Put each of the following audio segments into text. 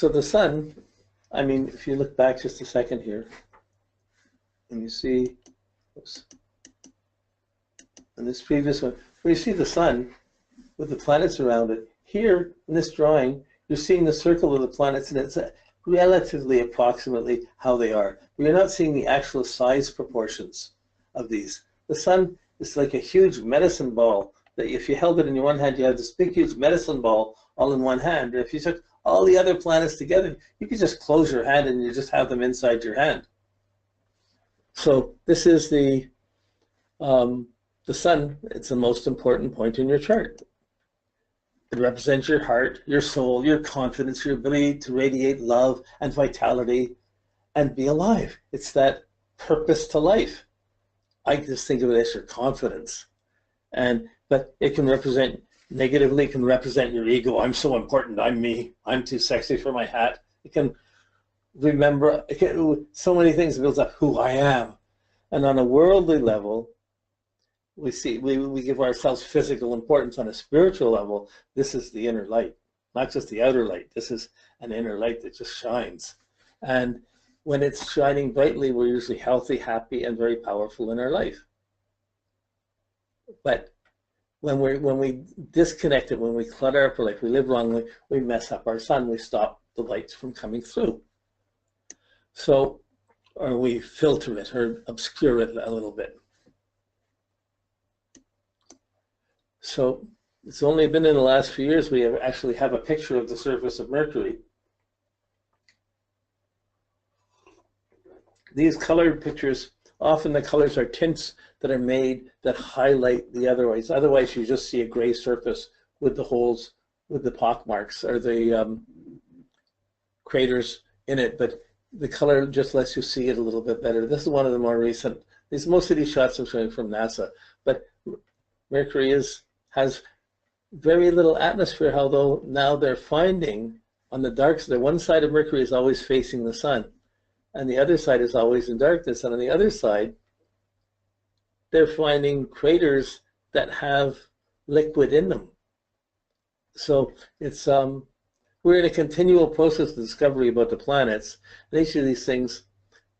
So the sun, I mean, if you look back just a second here, and you see, oops, in this previous one, where you see the sun with the planets around it, here in this drawing, you're seeing the circle of the planets, and it's relatively approximately how they are. But you're not seeing the actual size proportions of these. The sun is like a huge medicine ball that if you held it in your one hand, you have this big, huge medicine ball all in one hand. And if you took all the other planets together, you could just close your hand and you just have them inside your hand. So this is the sun. It's the most important point in your chart. It represents your heart, your soul, your confidence, your ability to radiate love and vitality and be alive. It's that purpose to life. I just think of it as your confidence. But it can represent, negatively, it can represent your ego. I'm so important, I'm me, I'm too sexy for my hat. It can remember, so many things builds up who I am. And on a worldly level, we give ourselves physical importance. On a spiritual level, this is the inner light, not just the outer light. This is an inner light that just shines. And when it's shining brightly, we're usually healthy, happy, and very powerful in our life. But when we disconnect it, when we clutter up our life, we live wrongly, we mess up our sun, we stop the lights from coming through. So, or we filter it or obscure it a little bit. So it's only been in the last few years we actually have a picture of the surface of Mercury. These colored pictures, often the colors are tints that are made that highlight the otherwise. Otherwise, you just see a gray surface with the holes, with the pock marks or the craters in it. But the color just lets you see it a little bit better. This is one of the more recent. Most of these shots I'm showing from NASA, but Mercury has very little atmosphere. Although now they're finding on the dark side, one side of Mercury is always facing the sun, and the other side is always in darkness. And on the other side, they're finding craters that have liquid in them. So it's we're in a continual process of discovery about the planets. And each of these things,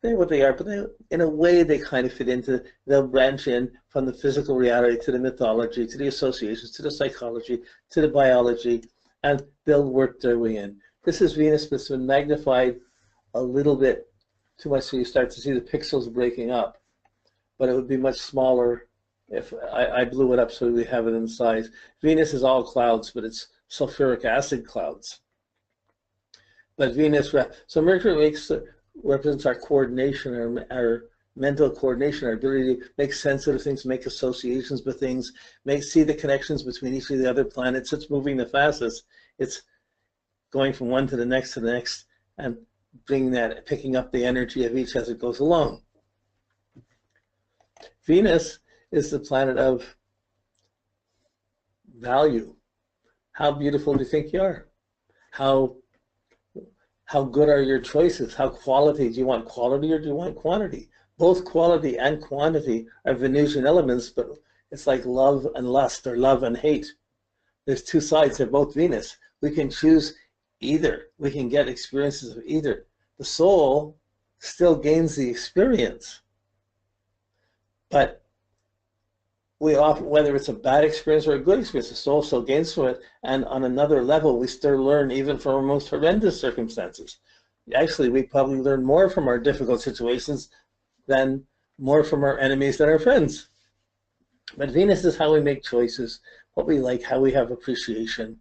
they're what they are, but in a way they kind of fit into, they'll branch in from the physical reality to the mythology, to the associations, to the psychology, to the biology, and they'll work their way in. This is Venus, but it's been magnified a little bit too much, so you start to see the pixels breaking up. But it would be much smaller if I blew it up so we have it in size. Venus is all clouds, but it's sulfuric acid clouds. But Venus, so Mercury represents our coordination, our mental coordination, our ability to make sense of things, make associations with things, see the connections between each of the other planets. It's moving the fastest. It's going from one to the next, and picking up the energy of each as it goes along. Venus is the planet of value. How beautiful do you think you are? How good are your choices? How quality? Do you want quality or do you want quantity? Both quality and quantity are Venusian elements, but it's like love and lust or love and hate. There's two sides. They're both Venus. We can choose either. We can get experiences of either. The soul still gains the experience, but whether it's a bad experience or a good experience, the soul still gains from it. And on another level, we still learn even from our most horrendous circumstances. Actually, we probably learn more from our difficult situations than more from our enemies than our friends. But Venus is how we make choices, what we like, how we have appreciation,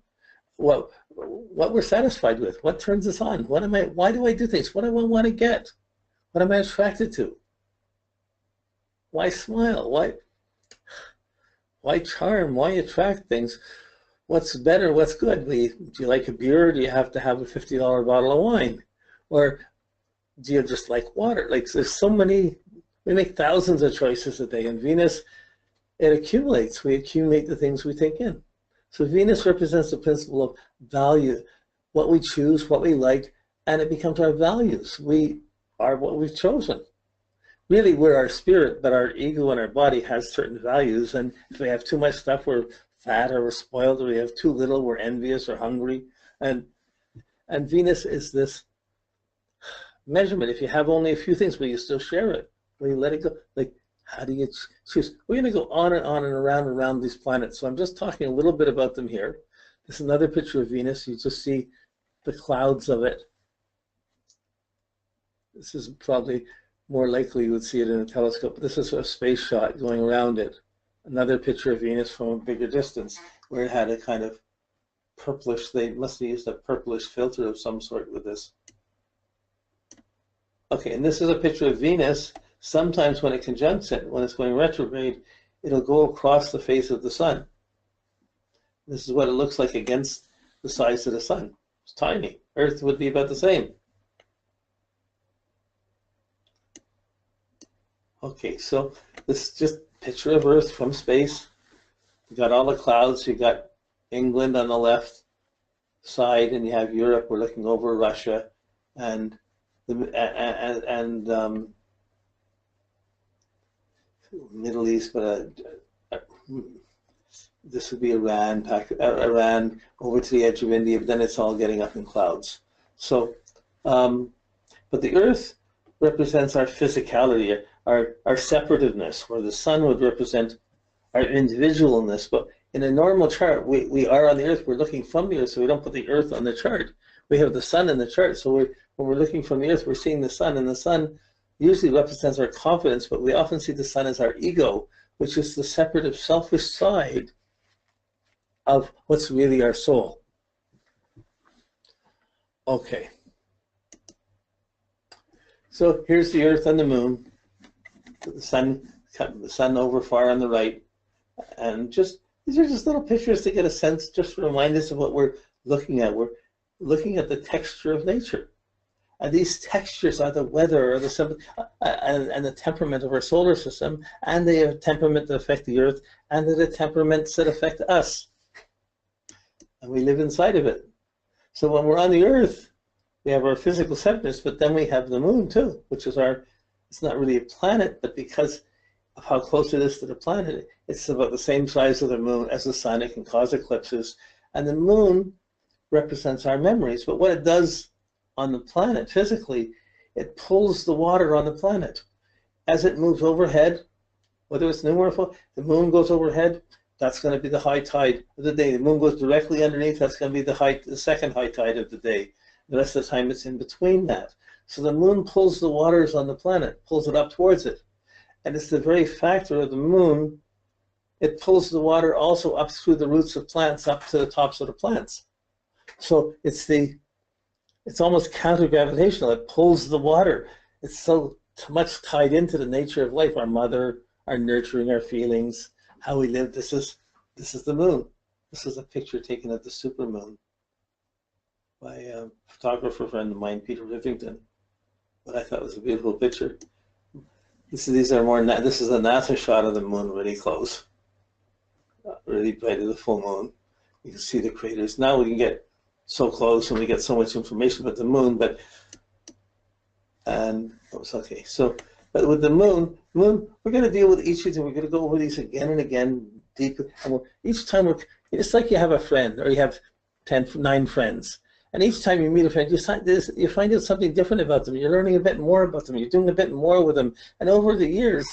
what we're satisfied with, what turns us on, why do I do things, what do I want to get, what am I attracted to, why smile, why charm, why attract things, what's better, what's good. Do you like a beer, or do you have to have a $50 bottle of wine, or do you just like water? Like, there's so many, we make thousands of choices a day. And Venus, it accumulates. We accumulate the things we take in. So Venus represents the principle of value, what we choose, what we like, and it becomes our values. We are what we've chosen. Really, we're our spirit, but our ego and our body has certain values. And if we have too much stuff, we're fat or we're spoiled, or we have too little, we're envious or hungry. And And Venus is this measurement. If you have only a few things, will you still share it? Will you let it go? Like, how do you choose? We're going to go on and around these planets. So I'm just talking a little bit about them here. This is another picture of Venus. You just see the clouds of it. This is probably more likely you would see it in a telescope. This is a space shot going around it. Another picture of Venus from a bigger distance, where it had a kind of purplish, they must have used a purplish filter of some sort with this. Okay, and this is a picture of Venus. Sometimes when it conjuncts it, when it's going retrograde, it'll go across the face of the sun. This is what it looks like against the size of the sun. It's tiny. Earth would be about the same. Okay, so this is just a picture of Earth from space. You got all the clouds. You got England on the left side, and you have Europe. We're looking over Russia, and Middle East, but this would be Iran, Iran over to the edge of India, but then it's all getting up in clouds. So, but the Earth represents our physicality, our separativeness, where the sun would represent our individualness. But in a normal chart, we are on the Earth, we're looking from the Earth, so we don't put the Earth on the chart. We have the sun in the chart, so when we're looking from the Earth, we're seeing the sun, and the sun usually represents our confidence, but we often see the sun as our ego, which is the separative, selfish side of what's really our soul. Okay. So here's the Earth and the Moon, the sun over far on the right, and just these are just little pictures to get a sense, just to remind us of what we're looking at. We're looking at the texture of nature. And these textures are the weather, or and the temperament of our solar system, and they have temperament that affect the Earth, and the temperaments that affect us. And we live inside of it. So when we're on the Earth, we have our physical separateness, but then we have the Moon too, which is it's not really a planet, but because of how close it is to the planet, it's about the same size of the Moon as the Sun. It can cause eclipses. And the Moon represents our memories, but what it does on the planet physically, it pulls the water on the planet. As it moves overhead, whether it's new or full, the Moon goes overhead, that's going to be the high tide of the day. The Moon goes directly underneath, that's going to be the second high tide of the day. The rest of the time it's in between that. So the Moon pulls the waters on the planet, pulls it up towards it. And it's the very factor of the Moon, it pulls the water also up through the roots of plants, up to the tops of the plants. So it's almost counter-gravitational. It pulls the water. It's so much tied into the nature of life, our mother, our nurturing, our feelings, how we live. This is the Moon. This is a picture taken of the supermoon by a photographer friend of mine, Peter Rivington. But I thought it was a beautiful picture. This is a NASA shot of the Moon really close, really bright as the full moon. You can see the craters. Now we can get so close and we get so much information about the Moon, but okay. So, but with the Moon, we're going to deal with each of them. We're going to go over these again and again, deeply. And each time it's like you have a friend, or you have 9 friends, and each time you meet a friend, you find out something different about them. You're learning a bit more about them. You're doing a bit more with them, and over the years,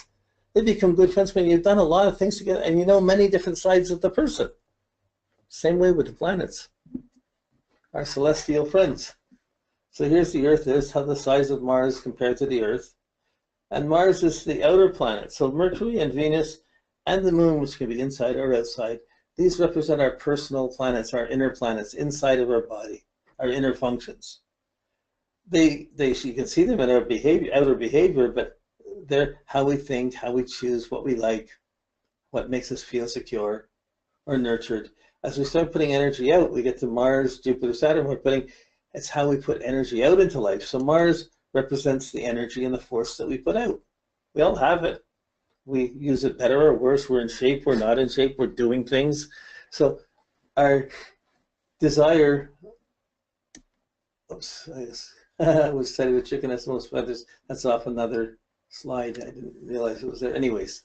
they become good friends when you've done a lot of things together, and you know many different sides of the person. Same way with the planets, our celestial friends. So here's the Earth. Here's how the size of Mars compared to the Earth. And Mars is the outer planet. So Mercury and Venus and the Moon, which can be inside or outside, these represent our personal planets, our inner planets, inside of our body, our inner functions. You can see them in our outer behavior, but they're how we think, how we choose, what we like, what makes us feel secure or nurtured. As we start putting energy out, we get to Mars, Jupiter, Saturn. It's how we put energy out into life. So Mars represents the energy and the force that we put out. We all have it. We use it better or worse. We're in shape, we're not in shape, we're doing things. So our desire, I was saying the chicken has the most feathers. That's off another slide. I didn't realize it was there. Anyways,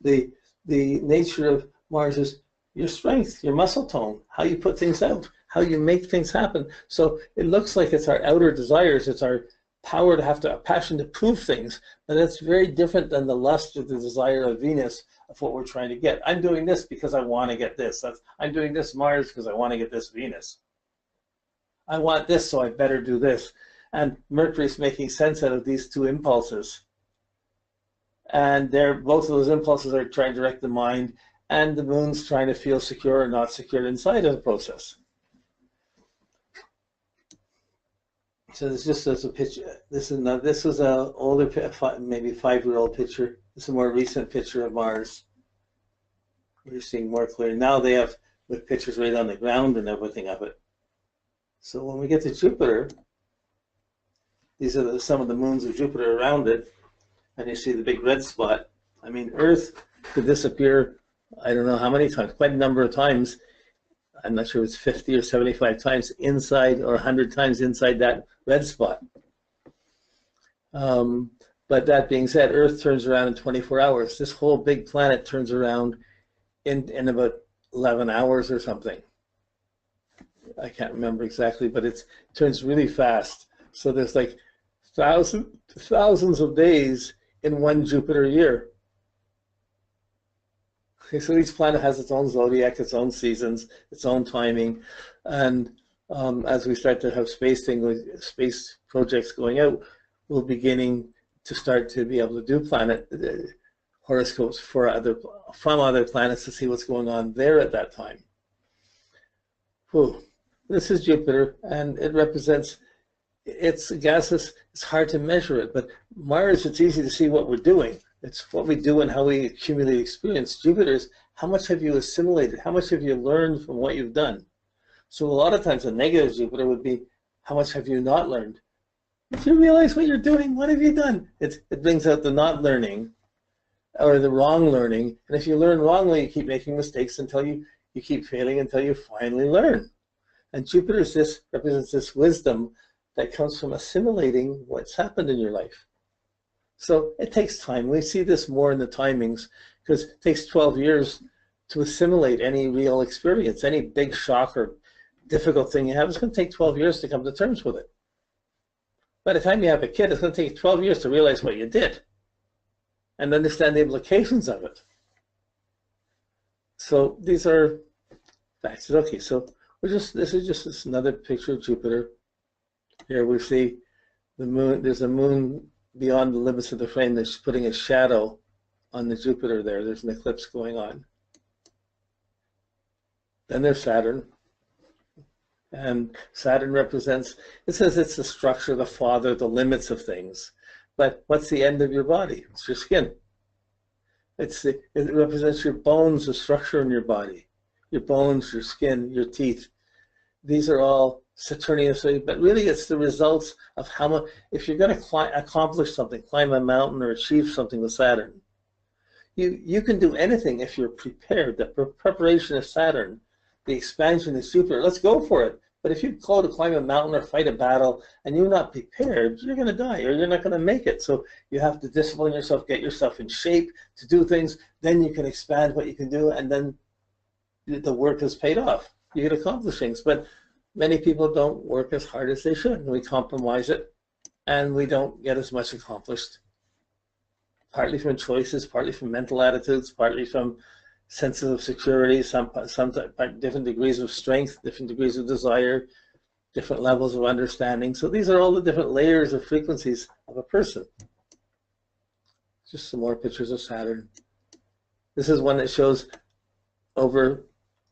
the nature of Mars is your strength, your muscle tone, how you put things out, how you make things happen. So it looks like it's our outer desires, it's our power to have a passion to prove things, but that's very different than the lust or the desire of Venus of what we're trying to get. I'm doing this because I want to get this. I'm doing this Mars because I want to get this Venus. I want this, so I better do this. And Mercury's making sense out of these two impulses. And both of those impulses are trying to direct the mind, and the moon's trying to feel secure or not secure inside of the process. So this just as a picture. This was an older, maybe 5-year-old picture. This is a more recent picture of Mars. We're seeing more clearly. Now they have with pictures right on the ground and everything of it. So when we get to Jupiter, these are some of the moons of Jupiter around it, and you see the big red spot. I mean, Earth could disappear, I don't know how many times, quite a number of times. I'm not sure if it's 50 or 75 times inside or 100 times inside that red spot. But that being said, Earth turns around in 24 hours. This whole big planet turns around in about 11 hours or something. I can't remember exactly, but it turns really fast. So there's like thousands of days in one Jupiter year. Okay, so each planet has its own zodiac, its own seasons, its own timing, and as we start to have space projects going out, we're beginning to start to be able to do planet horoscopes from other planets to see what's going on there at that time. Whew. This is Jupiter, and it represents, it's gaseous, it's hard to measure it, but Mars, it's easy to see what we're doing. It's what we do and how we accumulate experience. Jupiter's, how much have you assimilated? How much have you learned from what you've done? So a lot of times a negative Jupiter would be, how much have you not learned? If you realize what you're doing, what have you done? It brings out the not learning or the wrong learning. And if you learn wrongly, you keep making mistakes until you keep failing until you finally learn. And Jupiter represents this wisdom that comes from assimilating what's happened in your life. So it takes time. We see this more in the timings because it takes 12 years to assimilate any real experience, any big shock or difficult thing you have. It's going to take 12 years to come to terms with it. By the time you have a kid, it's going to take 12 years to realize what you did and understand the implications of it. So these are facts. Okay, so this is just another picture of Jupiter. Here we see the moon. There's a moon beyond the limits of the frame that's putting a shadow on the Jupiter there. There's an eclipse going on. Then there's Saturn. And Saturn represents, it says it's the structure, the father, the limits of things. But what's the end of your body? It's your skin. It represents your bones, the structure in your body. Your bones, your skin, your teeth. These are all Saturnian, but really it's the results of how much, if you're going to accomplish something, climb a mountain or achieve something with Saturn, you can do anything if you're prepared. The preparation of Saturn, the expansion is Jupiter. Let's go for it. But if you go to climb a mountain or fight a battle and you're not prepared, you're going to die or you're not going to make it. So you have to discipline yourself, get yourself in shape to do things. Then you can expand what you can do, and then the work is paid off. You can accomplish things. But many people don't work as hard as they should. We compromise it, and we don't get as much accomplished. Partly from choices, partly from mental attitudes, partly from senses of security, some different degrees of strength, different degrees of desire, different levels of understanding. So these are all the different layers of frequencies of a person. Just some more pictures of Saturn. This is one that shows over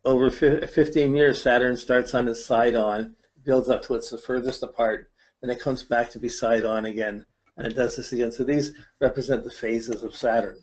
15 years, Saturn starts on its side on, builds up to its the furthest apart, and it comes back to be side on again, and it does this again. So these represent the phases of Saturn.